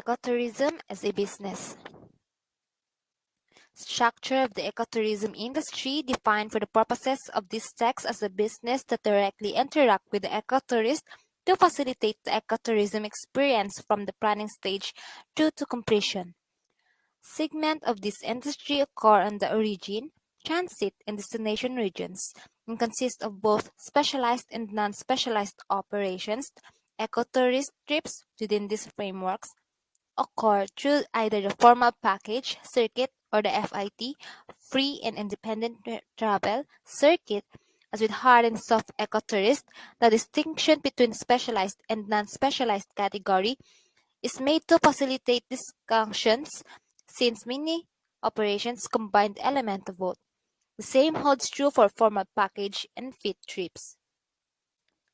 Ecotourism as a business. Structure of the ecotourism industry defined for the purposes of this text as a business that directly interact with the ecotourist to facilitate the ecotourism experience from the planning stage through to completion. Segment of this industry occur on the origin, transit, and destination regions and consist of both specialized and non-specialized operations. Ecotourist trips within these frameworks occur through either the formal package circuit or the FIT, free and independent travel circuit. As with hard and soft ecotourist, the distinction between specialized and non-specialized category is made to facilitate discussions since many operations combine the element of both. The same holds true for formal package and fit trips.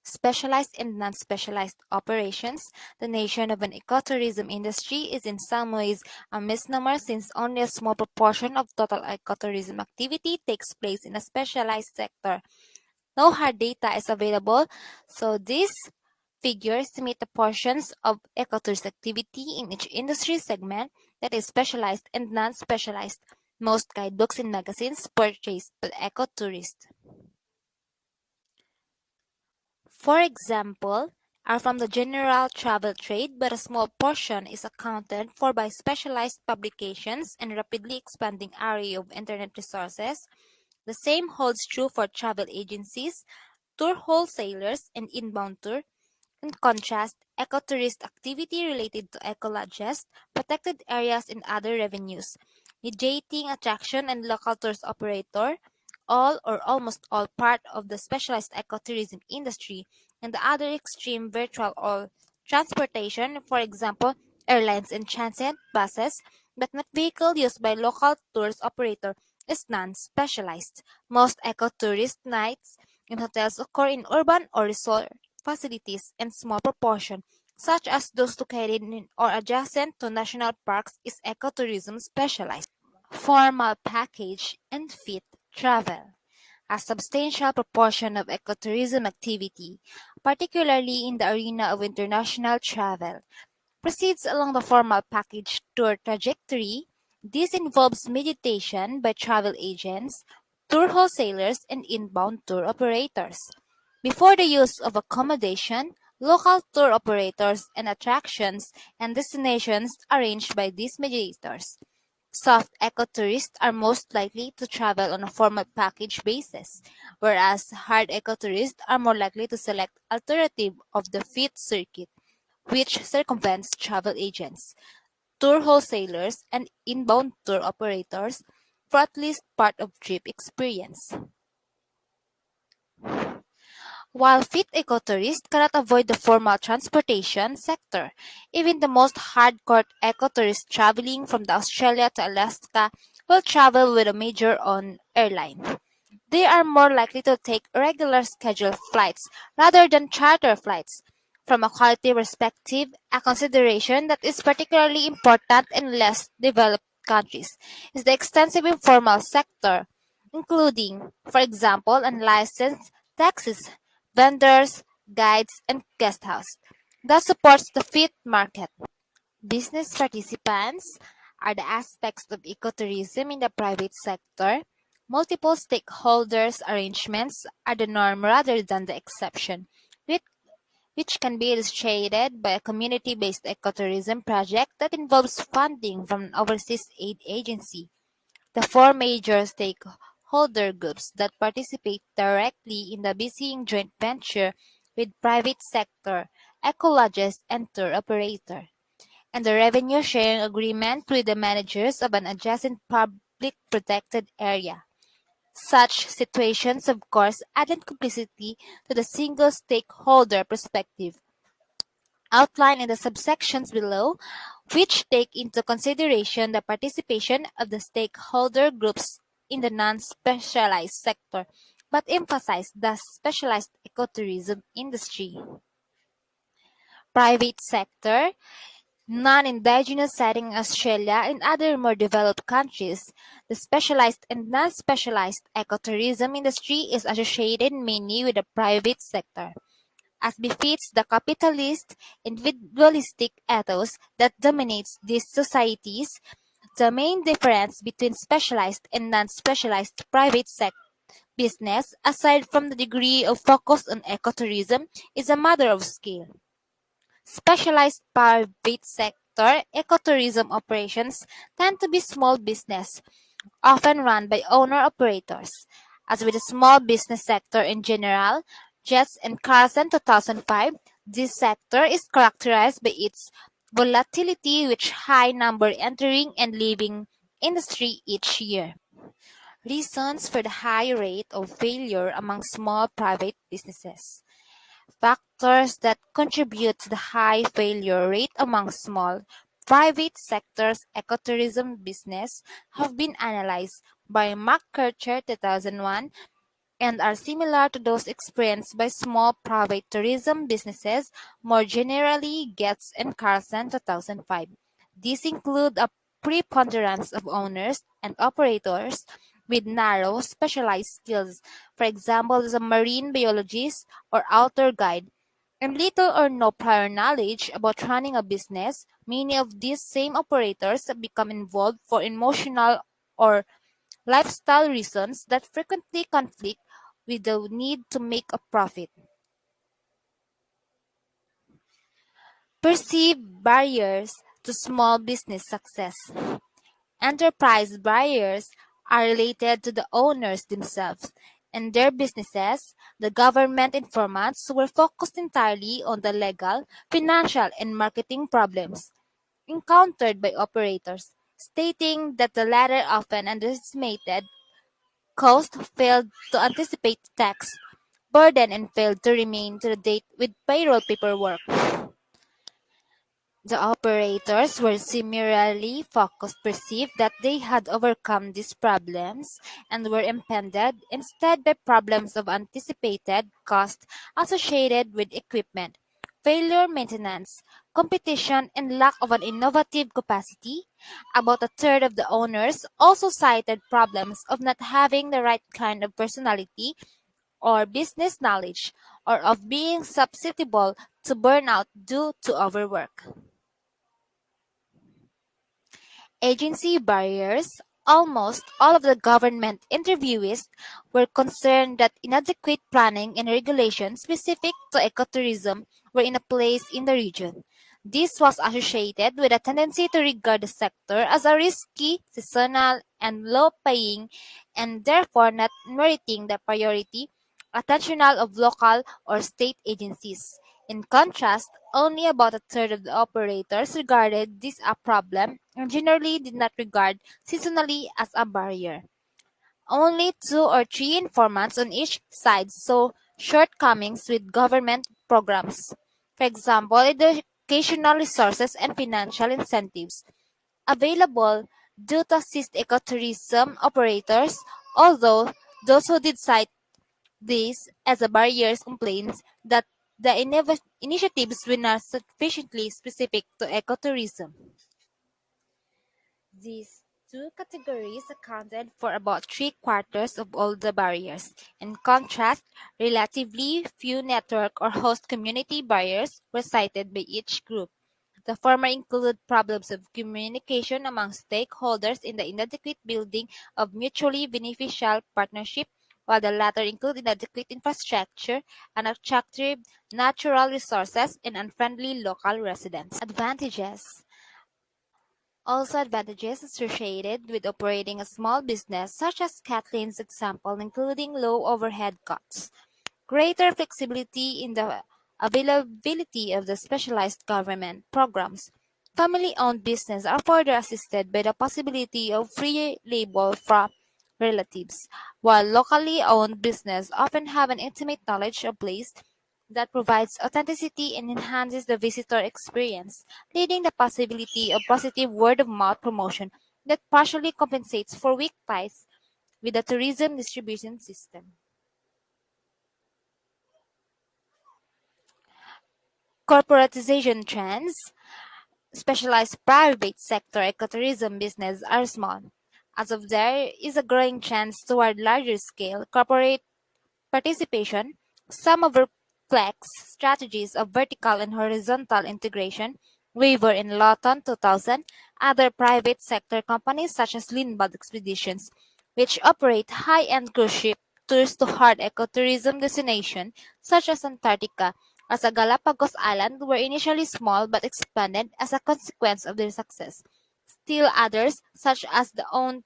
Specialized and non-specialized operations. The nation of an ecotourism industry is in some ways a misnomer since only a small proportion of total ecotourism activity takes place in a specialized sector. No hard data is available, so these figures estimate the portions of ecotourism activity in each industry segment that is specialized and non-specialized. Most guidebooks and magazines purchased by ecotourists, for example, are from the general travel trade, but a small portion is accounted for by specialized publications and rapidly expanding array of internet resources. The same holds true for travel agencies, tour wholesalers, and inbound tour. In contrast, ecotourist activity related to ecolodges, protected areas, and other revenues, mediating attraction and local tours operator, all or almost all part of the specialized ecotourism industry, and the other extreme virtual or transportation, for example, airlines and transit buses, but not vehicle used by local tours operator, is non-specialized. Most ecotourist nights in hotels occur in urban or resort facilities and small proportion, such as those located in or adjacent to national parks, is ecotourism specialized. Formal package and fit travel. A substantial proportion of ecotourism activity, particularly in the arena of international travel, proceeds along the formal package tour trajectory. This involves mediation by travel agents, tour wholesalers, and inbound tour operators. Before the use of accommodation, local tour operators and attractions and destinations arranged by these mediators. Soft ecotourists are most likely to travel on a formal package basis, whereas hard ecotourists are more likely to select alternative of the fit circuit, which circumvents travel agents, tour wholesalers, and inbound tour operators for at least part of trip experience. While fit ecotourists cannot avoid the formal transportation sector, even the most hardcore ecotourists traveling from Australia to Alaska will travel with a major on airline. They are more likely to take regular scheduled flights rather than charter flights. From a quality perspective, a consideration that is particularly important in less developed countries is the extensive informal sector, including, for example, unlicensed taxis, vendors, guides, and guesthouse, that supports the fit market. Business participants are the aspects of ecotourism in the private sector. Multiple stakeholders arrangements are the norm rather than the exception, which, which can be illustrated by a community-based ecotourism project that involves funding from an overseas aid agency. The four major stakeholder groups that participate directly in the busying joint venture with private sector, ecolodges, and tour operator, and the revenue sharing agreement with the managers of an adjacent public protected area. Such situations, of course, added complexity to the single stakeholder perspective outlined in the subsections below, which take into consideration the participation of the stakeholder groups in the non-specialized sector, but emphasize the specialized ecotourism industry. Private sector, non-indigenous setting in Australia and other more developed countries, the specialized and non-specialized ecotourism industry is associated mainly with the private sector. as befits the capitalist, individualistic ethos that dominates these societies. The main difference between specialized and non-specialized private sector business, aside from the degree of focus on ecotourism, is a matter of scale. Specialized private sector ecotourism operations tend to be small business, often run by owner-operators. As with the small business sector in general, just in Carson 2005, this sector is characterized by its volatility with high number entering and leaving industry each year. Reasons for the high rate of failure among small private businesses. Factors that contribute to the high failure rate among small private sectors ecotourism business have been analyzed by McCurcher 2001 and are similar to those experienced by small private tourism businesses, more generally Getz and Carson 2005. These include a preponderance of owners and operators with narrow specialized skills, for example, as a marine biologist or outdoor guide, and little or no prior knowledge about running a business. Many of these same operators become involved for emotional or lifestyle reasons that frequently conflict with the need to make a profit. Perceived barriers to small business success. Enterprise barriers are related to the owners themselves and their businesses. The government informants were focused entirely on the legal, financial, and marketing problems encountered by operators, stating that the latter often underestimated cost, failed to anticipate tax burden, and failed to remain to the date with payroll paperwork. The operators were similarly focused, perceived that they had overcome these problems and were impeded instead by problems of anticipated cost associated with equipment, failure maintenance, competition, and lack of an innovative capacity. About a third of the owners also cited problems of not having the right kind of personality or business knowledge, or of being susceptible to burnout due to overwork. Agency barriers. Almost all of the government interviewees were concerned that inadequate planning and regulations specific to ecotourism were in place in the region. This was associated with a tendency to regard the sector as a risky, seasonal, and low-paying, and therefore not meriting the priority attention of local or state agencies. In contrast, only about a third of the operators regarded this a problem and generally did not regard seasonally as a barrier. Only two or three informants on each side saw shortcomings with government programs. For example, educational resources and financial incentives available due to assist ecotourism operators, although those who did cite this as a barrier complains that the initiatives were not sufficiently specific to ecotourism. These two categories accounted for about three-quarters of all the barriers. In contrast, relatively few network or host community barriers were cited by each group. The former include problems of communication among stakeholders in the inadequate building of mutually beneficial partnership, while the latter include inadequate infrastructure, unattractive natural resources, and unfriendly local residents. Advantages. Also advantages associated with operating a small business, such as Kathleen's example, including low overhead costs, greater flexibility in the availability of the specialized government programs. Family-owned businesses are further assisted by the possibility of free labor from relatives, while locally owned businesses often have an intimate knowledge of place that provides authenticity and enhances the visitor experience, leading the possibility of positive word-of-mouth promotion that partially compensates for weak ties with the tourism distribution system. Corporatization trends. Specialized private sector ecotourism business are small, as of there is a growing trend toward larger scale corporate participation. Some complex strategies of vertical and horizontal integration waver in Lawton 2000. Other private sector companies such as Lindblad Expeditions, which operate high-end cruise ship tours to hard ecotourism destinations such as Antarctica, as a Galapagos Island, were initially small but expanded as a consequence of their success. Still others, such as the own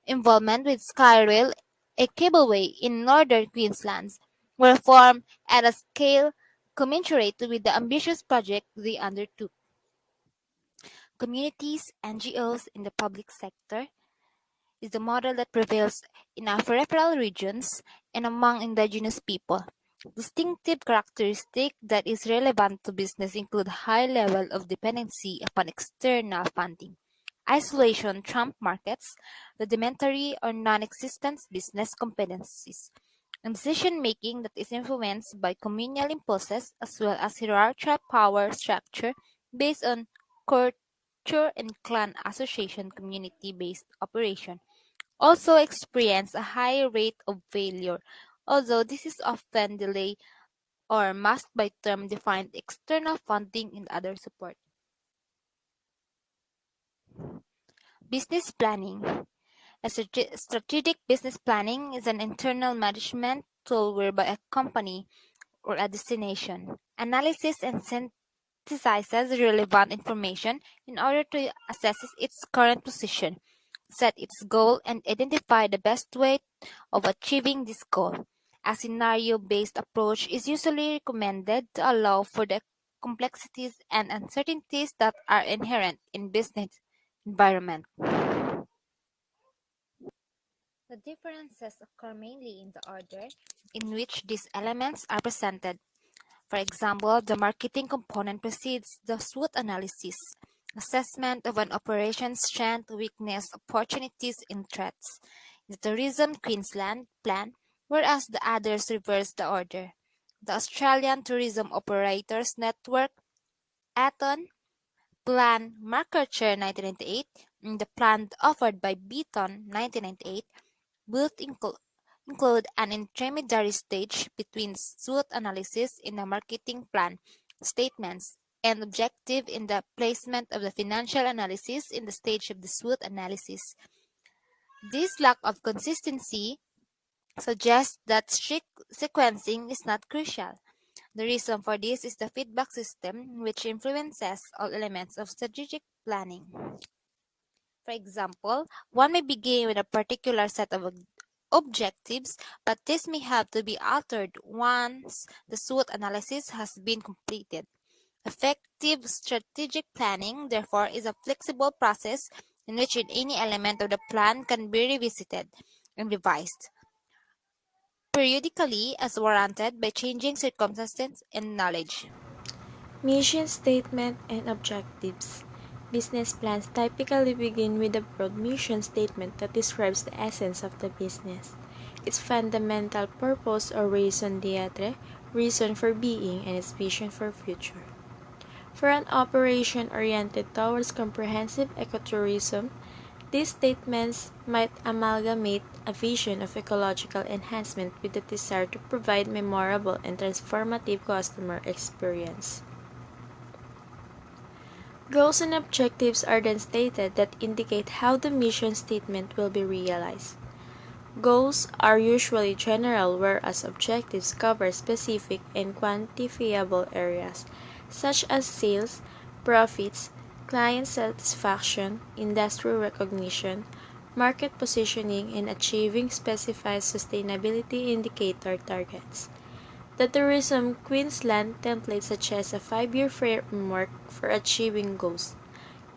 involvement with Skyrail, a cableway in northern Queensland, were formed at a scale commensurate with the ambitious project they undertook. Communities, NGOs in the public sector is the model that prevails in our peripheral regions and among indigenous people. Distinctive characteristic that is relevant to business include high level of dependency upon external funding, isolation trump markets, rudimentary or non-existent business competencies, and decision-making that is influenced by communal impulses as well as hierarchical power structure based on culture and clan association community-based operation also experience a high rate of failure, although this is often delayed or masked by term-defined external funding and other support. Business planning. Strategic business planning is an internal management tool whereby a company or a destination analyzes and synthesizes relevant information in order to assess its current position, set its goal, and identify the best way of achieving this goal. A scenario-based approach is usually recommended to allow for the complexities and uncertainties that are inherent in business environment. The differences occur mainly in the order in which these elements are presented. For example, the marketing component precedes the SWOT analysis, assessment of an operation's strength, weakness, opportunities, and threats. The Tourism Queensland plan, whereas the others reverse the order. The Australian Tourism Operators Network, ATON, Plan Markerchair 1998, and the plan offered by Beaton 1998, both include an intermediary stage between SWOT analysis in the marketing plan statements and objective in the placement of the financial analysis in the stage of the SWOT analysis. This lack of consistency suggests that strict sequencing is not crucial. The reason for this is the feedback system, which influences all elements of strategic planning. For example, one may begin with a particular set of objectives, but this may have to be altered once the SWOT analysis has been completed. Effective strategic planning, therefore, is a flexible process in which any element of the plan can be revisited and revised periodically as warranted by changing circumstances and knowledge. Mission statement and objectives. Business plans typically begin with a broad mission statement that describes the essence of the business, its fundamental purpose or raison d'etre, reason for being, and its vision for future. For an operation oriented towards comprehensive ecotourism, these statements might amalgamate a vision of ecological enhancement with the desire to provide memorable and transformative customer experience. Goals and objectives are then stated that indicate how the mission statement will be realized. Goals are usually general, whereas objectives cover specific and quantifiable areas, such as sales, profits, client satisfaction, industry recognition, market positioning, and achieving specified sustainability indicator targets. The Tourism Queensland template suggests a 5-year framework for achieving goals.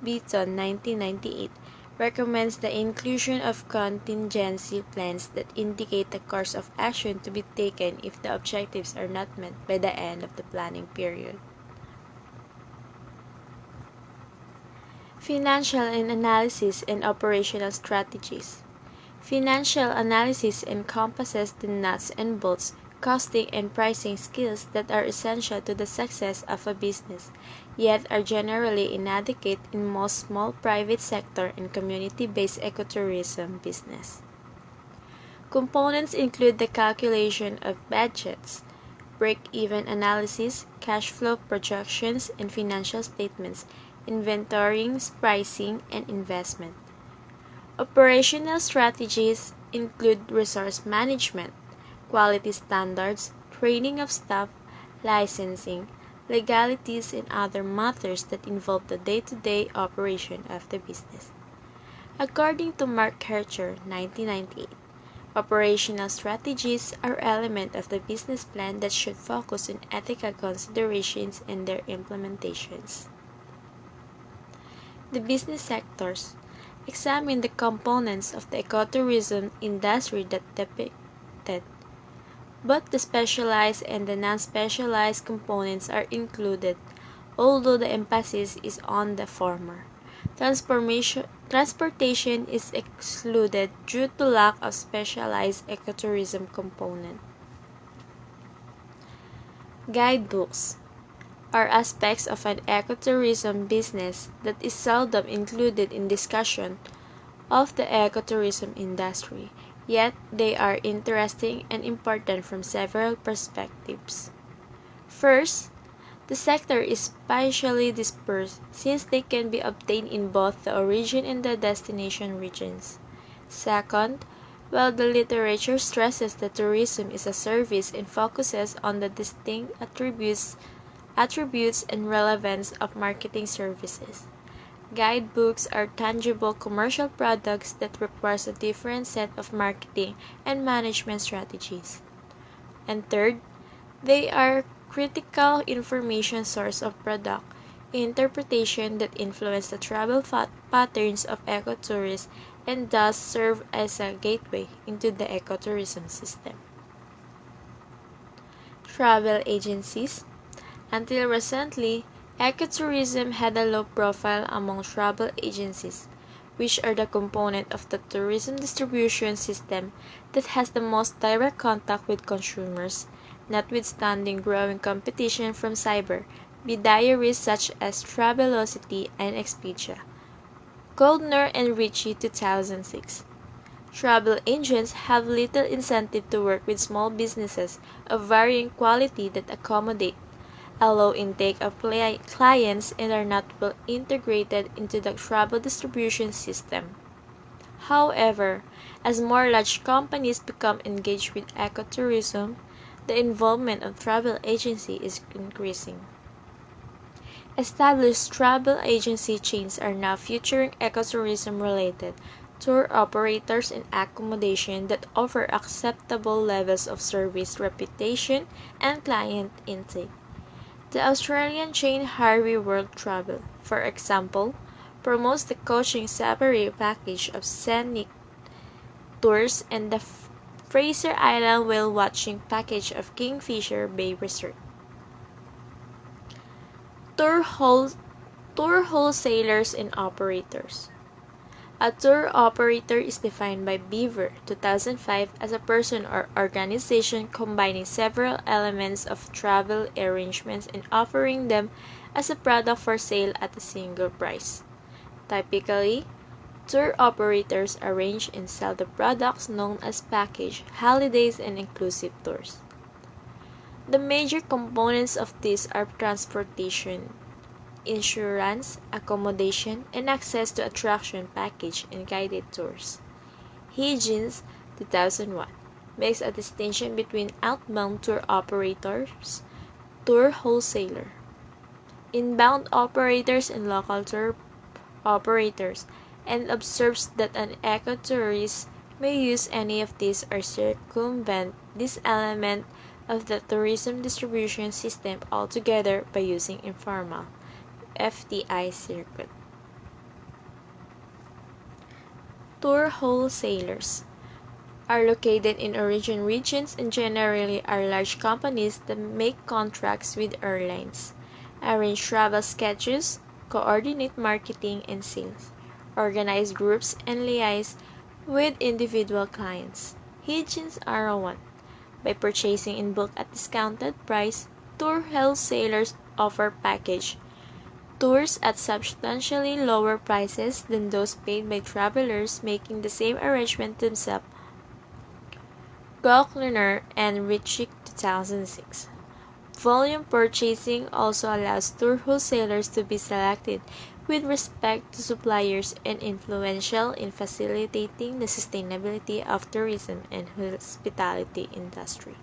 Beaton, 1998, recommends the inclusion of contingency plans that indicate the course of action to be taken if the objectives are not met by the end of the planning period. Financial and analysis and operational strategies. Financial analysis encompasses the nuts and bolts costing and pricing skills that are essential to the success of a business, yet are generally inadequate in most small private sector and community-based ecotourism business. Components include the calculation of budgets, break-even analysis, cash flow projections, and financial statements, inventorying, pricing, and investment. Operational strategies include resource management, quality standards, training of staff, licensing, legalities, and other matters that involve the day-to-day operation of the business. According to Mark Hercher, 1998, operational strategies are elements of the business plan that should focus on ethical considerations and their implementations. The business sectors examine the components of the ecotourism industry that depicted. Both the specialized and the non-specialized components are included, although the emphasis is on the former. Transportation is excluded due to lack of specialized ecotourism component. Guidebooks are aspects of an ecotourism business that is seldom included in discussion of the ecotourism industry, yet they are interesting and important from several perspectives. First, the sector is spatially dispersed since they can be obtained in both the origin and the destination regions. Second, while the literature stresses that tourism is a service and focuses on the distinct attributes and relevance of marketing services, guidebooks are tangible commercial products that requires a different set of marketing and management strategies. And third, they are critical information source of product interpretation that influence the travel patterns of ecotourists and thus serve as a gateway into the ecotourism system. Travel agencies. Until recently, ecotourism had a low profile among travel agencies, which are the component of the tourism distribution system that has the most direct contact with consumers, notwithstanding growing competition from cyber diaries such as Travelocity and Expedia. Goldner and Ritchie, 2006. Travel agents have little incentive to work with small businesses of varying quality that accommodate a low intake of clients and are not well integrated into the travel distribution system. However, as more large companies become engaged with ecotourism, the involvement of travel agency is increasing. Established travel agency chains are now featuring ecotourism-related tour operators and accommodation that offer acceptable levels of service, reputation, and client intake. The Australian chain Harvey World Travel, for example, promotes the coaching safari package of scenic tours and the Fraser Island whale watching package of Kingfisher Bay Resort. Tour wholesalers and operators. A tour operator is defined by Beaver, 2005, as a person or organization combining several elements of travel arrangements and offering them as a product for sale at a single price. Typically, tour operators arrange and sell the products known as package, holidays, and inclusive tours. The major components of these are transportation, insurance, accommodation, and access to attraction package and guided tours. Higgins, 2001, makes a distinction between outbound tour operators, tour wholesaler, inbound operators, and local tour operators, and observes that an ecotourist may use any of these or circumvent this element of the tourism distribution system altogether by using informal FTI circuit. Tour wholesalers are located in origin regions and generally are large companies that make contracts with airlines, arrange travel schedules, coordinate marketing and sales, organize groups, and liaise with individual clients. Higgins R01. By purchasing in bulk at discounted price, tour wholesalers offer package tours at substantially lower prices than those paid by travelers making the same arrangement themselves. Goldner and Ritchie, 2006. Volume purchasing also allows tour wholesalers to be selected with respect to suppliers and influential in facilitating the sustainability of tourism and hospitality industry.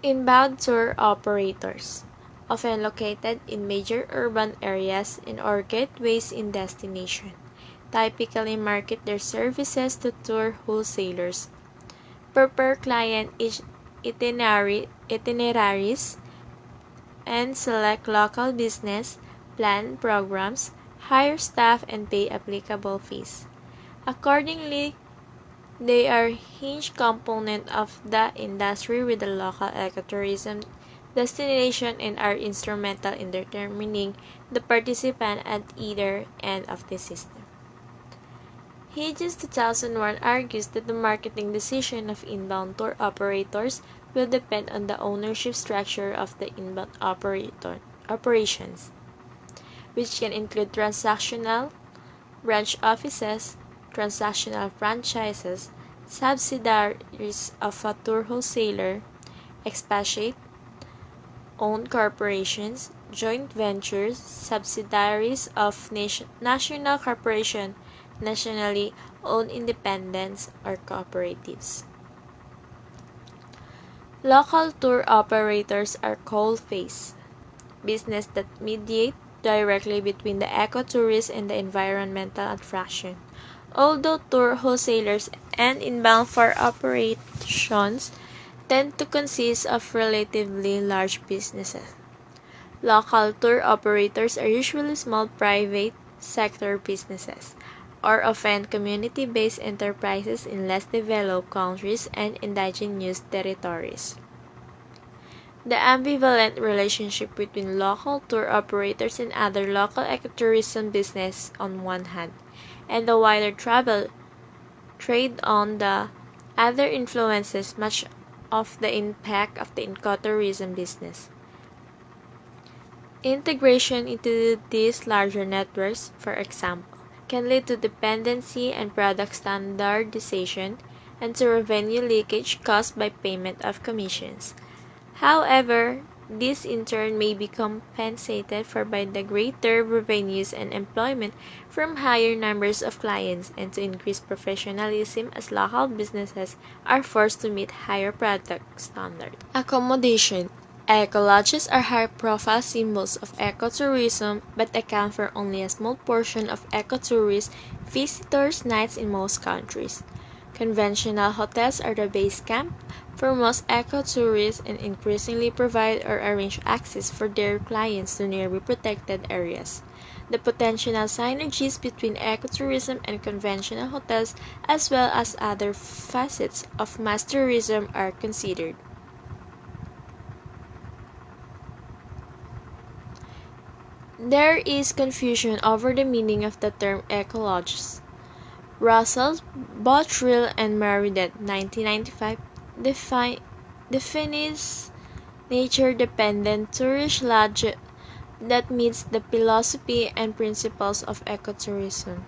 Inbound tour operators, often located in major urban areas and or gateways in destination, typically market their services to tour wholesalers. Prepare client itineraries and select local business, plan programs, hire staff and pay applicable fees. Accordingly, they are a hinge component of the industry with the local ecotourism destination and are instrumental in determining the participant at either end of the system. Hedges 2001 argues that the marketing decision of inbound tour operators will depend on the ownership structure of the inbound operations, which can include transactional branch offices, transactional franchises, subsidiaries of a tour wholesaler, expatriate owned corporations, joint ventures, subsidiaries of national corporation, nationally owned independents, or cooperatives. Local tour operators are coal-face business that mediate directly between the ecotourist and the environmental attraction. Although tour wholesalers and inbound for operations tend to consist of relatively large businesses. Local tour operators are usually small private sector businesses, or often community-based enterprises in less developed countries and indigenous territories. The ambivalent relationship between local tour operators and other local ecotourism business on one hand, and the wider travel trade on the other influences much of the impact of the ecotourism business. Integration into these larger networks, for example, can lead to dependency and product standardization and to revenue leakage caused by payment of commissions. However, this in turn may be compensated for by the greater revenues and employment from higher numbers of clients and to increase professionalism as local businesses are forced to meet higher product standards. Accommodation. Eco-lodges are high-profile symbols of ecotourism but account for only a small portion of ecotourist visitors' nights in most countries. Conventional hotels are the base camp for most ecotourists and increasingly provide or arrange access for their clients to nearby protected areas. The potential synergies between ecotourism and conventional hotels as well as other facets of mass tourism are considered. There is confusion over the meaning of the term ecolodges. Russell, Bottrill, and Meredith, 1995, defines nature-dependent tourist lodge that meets the philosophy and principles of ecotourism.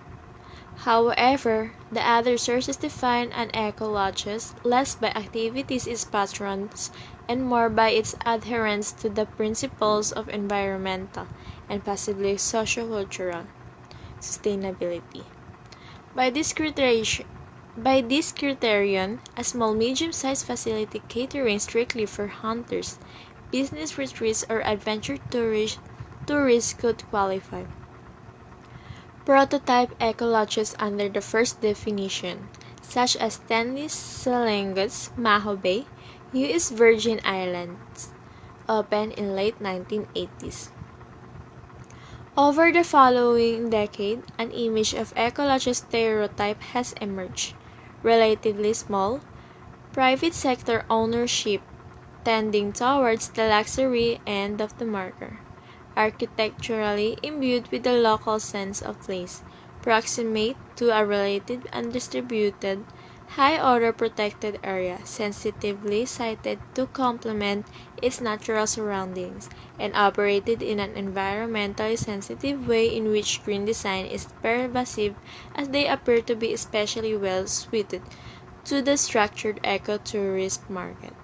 However, the other sources define an ecolodges less by activities its patrons and more by its adherence to the principles of environmental and possibly sociocultural sustainability. By this criterion, a small medium-sized facility catering strictly for hunters, business retreats, or adventure tourists could qualify. Prototype ecolodges under the first definition, such as Stanley Selenga's Maho Bay, U.S. Virgin Islands, opened in late 1980s. Over the following decade, an image of ecological stereotype has emerged: relatively small, private sector ownership tending towards the luxury end of the market, architecturally imbued with a local sense of place, proximate to a related undistributed, high-order protected area, sensitively sited to complement its natural surroundings, and operated in an environmentally sensitive way in which green design is pervasive as they appear to be especially well suited to the structured eco-tourist market.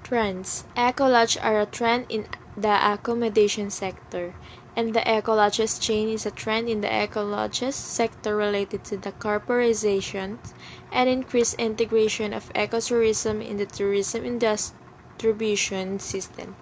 Trends. Ecolodge are a trend in the accommodation sector, and the ecolodges chain is a trend in the ecolodges sector related to the corporatization and increased integration of ecotourism in the tourism distribution system.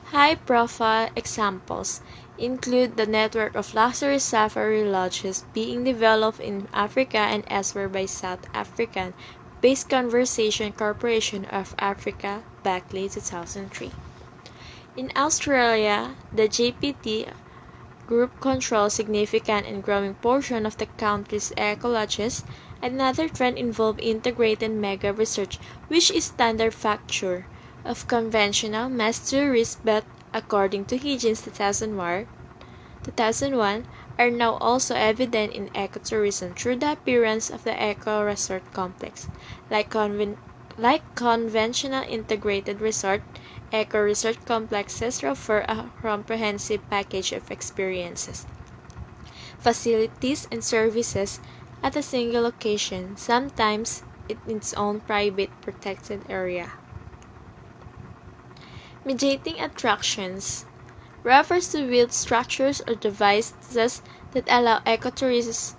High-profile examples include the network of luxury safari lodges being developed in Africa and elsewhere by South African-based Conservation Corporation of Africa Backley 2003. In Australia, the GPT group controls significant and growing portion of the country's ecolodges. Another trend involves integrated mega research, which is standard factor of conventional mass tourists, but according to Higgins 2001, are now also evident in ecotourism through the appearance of the eco-resort complex. Like conventional integrated resort, eco-resort complexes offer a comprehensive package of experiences, facilities, and services at a single location, sometimes in its own private protected area. Mediating attractions refers to built structures or devices that allow ecotourists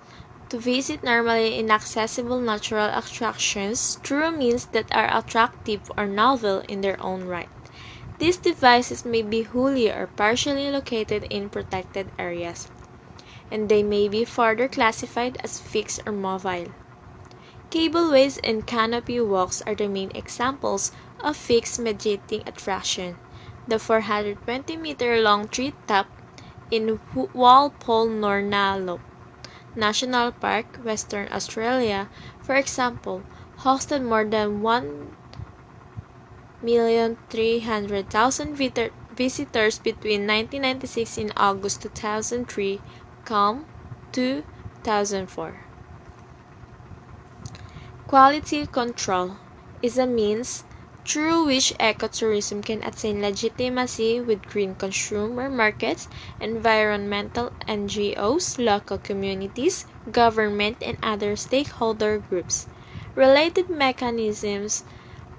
to visit normally inaccessible natural attractions through means that are attractive or novel in their own right. These devices may be wholly or partially located in protected areas, and they may be further classified as fixed or mobile. Cableways and canopy walks are the main examples of fixed mediating attraction. The 420-meter-long tree-top in Walpole Nornalo National Park, Western Australia, for example, hosted more than 1,300,000 visitors between 1996 and August 2003, come 2004. Quality control is a means through which ecotourism can attain legitimacy with green consumer markets, environmental NGOs, local communities, government, and other stakeholder groups. Related mechanisms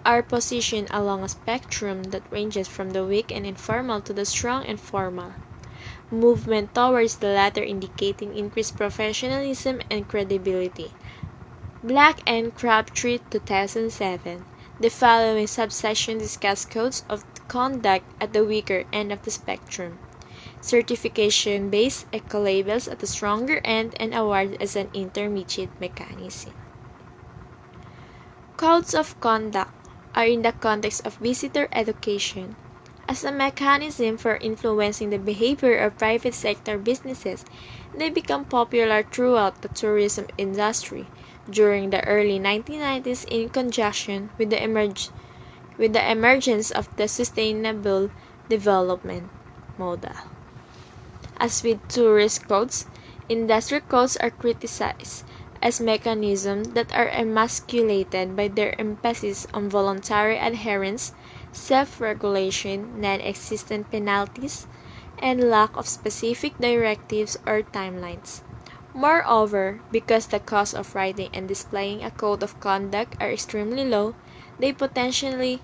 are positioned along a spectrum that ranges from the weak and informal to the strong and formal. Movement towards the latter indicating increased professionalism and credibility. Black and Crabtree 2007. The following subsection discuss codes of conduct at the weaker end of the spectrum. Certification-based eco-labels at the stronger end and award as an intermediate mechanism. Codes of conduct are in the context of visitor education. As a mechanism for influencing the behavior of private sector businesses, they become popular throughout the tourism industry during the early 1990s in conjunction with the emergence of the sustainable development model. As with tourist codes, industry codes are criticized as mechanisms that are emasculated by their emphasis on voluntary adherence, self-regulation, non-existent penalties, and lack of specific directives or timelines. Moreover, because the costs of writing and displaying a code of conduct are extremely low, they potentially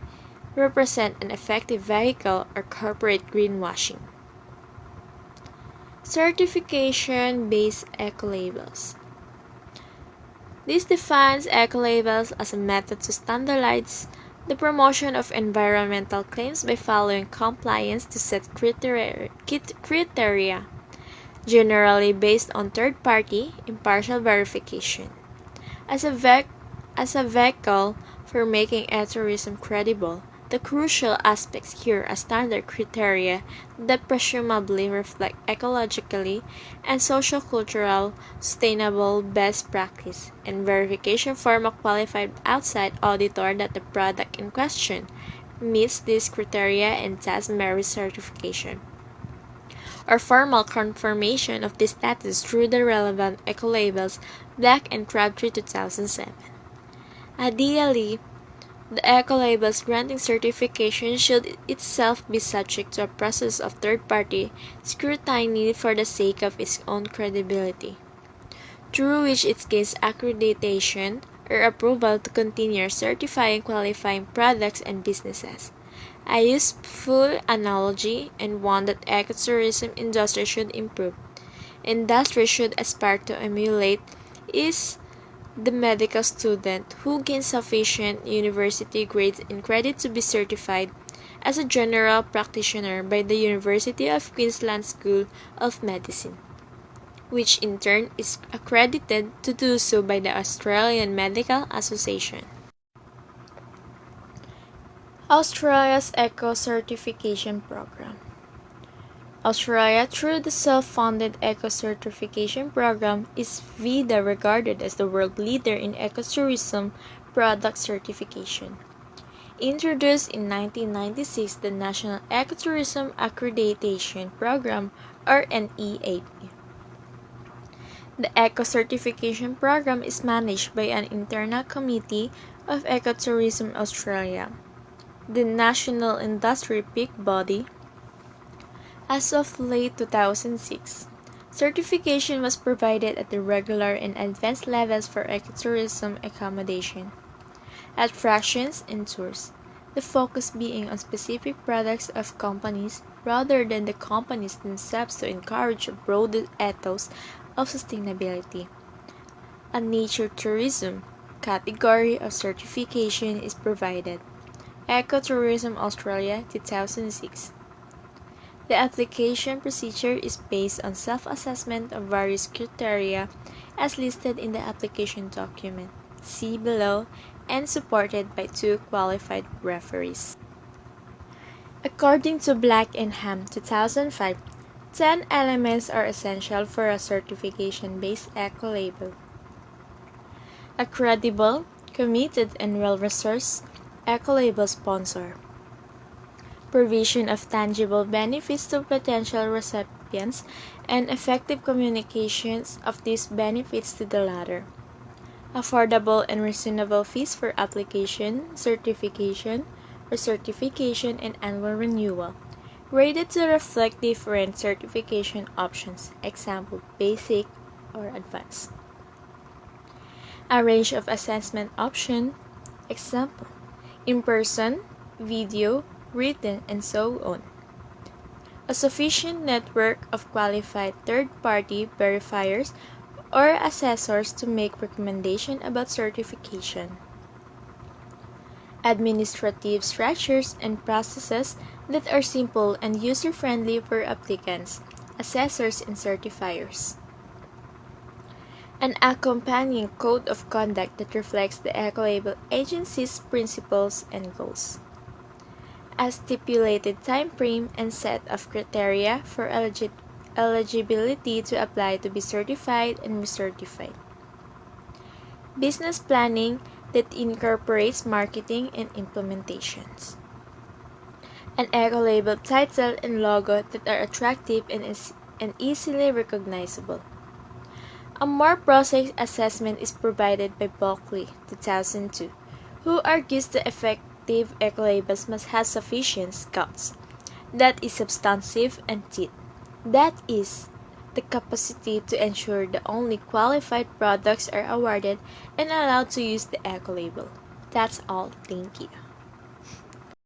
represent an effective vehicle or corporate greenwashing. Certification-based ecolabels. This defines ecolabels as a method to standardize the promotion of environmental claims by following compliance to set criteria, generally based on third-party, impartial verification. As a vehicle for making ecotourism credible, the crucial aspects here are standard criteria that presumably reflect ecologically and sociocultural sustainable best practice, and verification from a qualified outside auditor that the product in question meets these criteria and thus merits certification, or formal confirmation of this status through the relevant ecolabels Black and Crabtree 2007. Ideally, the ecolabels granting certification should itself be subject to a process of third-party scrutiny for the sake of its own credibility, through which it gains accreditation or approval to continue certifying qualifying products and businesses. A useful analogy, and one that ecotourism industry should improve, industry should aspire to emulate, is the medical student who gains sufficient university grades and credit to be certified as a general practitioner by the University of Queensland School of Medicine, which in turn is accredited to do so by the Australian Medical Association. Australia's Eco Certification Program. Australia, through the self-funded Eco Certification Program, is VIDA regarded as the world leader in ecotourism product certification. Introduced in 1996, the National Ecotourism Accreditation Program, or NEAP. The Eco Certification Program is managed by an internal committee of Ecotourism Australia, the national industry peak body. As of late 2006, certification was provided at the regular and advanced levels for ecotourism accommodation, attractions, and tours, the focus being on specific products of companies rather than the companies themselves to encourage a broader ethos of sustainability. A nature tourism category of certification is provided. Ecotourism Australia 2006. The application procedure is based on self-assessment of various criteria as listed in the application document, see below, and supported by 2 qualified referees. According to Black and Ham 2005, 10 elements are essential for a certification-based eco-label. A credible, committed, and well-resourced eco-label sponsor. Provision of tangible benefits to potential recipients, and effective communications of these benefits to the latter. Affordable and reasonable fees for application, certification, recertification, and annual renewal, rated to reflect different certification options, example, basic or advanced. A range of assessment options, example, in-person, video, written, and so on. A sufficient network of qualified third-party verifiers or assessors to make recommendations about certification. Administrative structures and processes that are simple and user-friendly for applicants, assessors, and certifiers. An accompanying code of conduct that reflects the Ecolabel agency's principles and goals. A stipulated time frame and set of criteria for eligibility to apply to be certified and recertified. Business planning that incorporates marketing and implementations. An eco-label title and logo that are attractive and easily recognizable. A more process assessment is provided by Bulkley 2002, who argues the effective eco-labels must have sufficient guts, that is substantive, and teeth, that is, the capacity to ensure that only qualified products are awarded and allowed to use the eco-label. That's all. Thank you.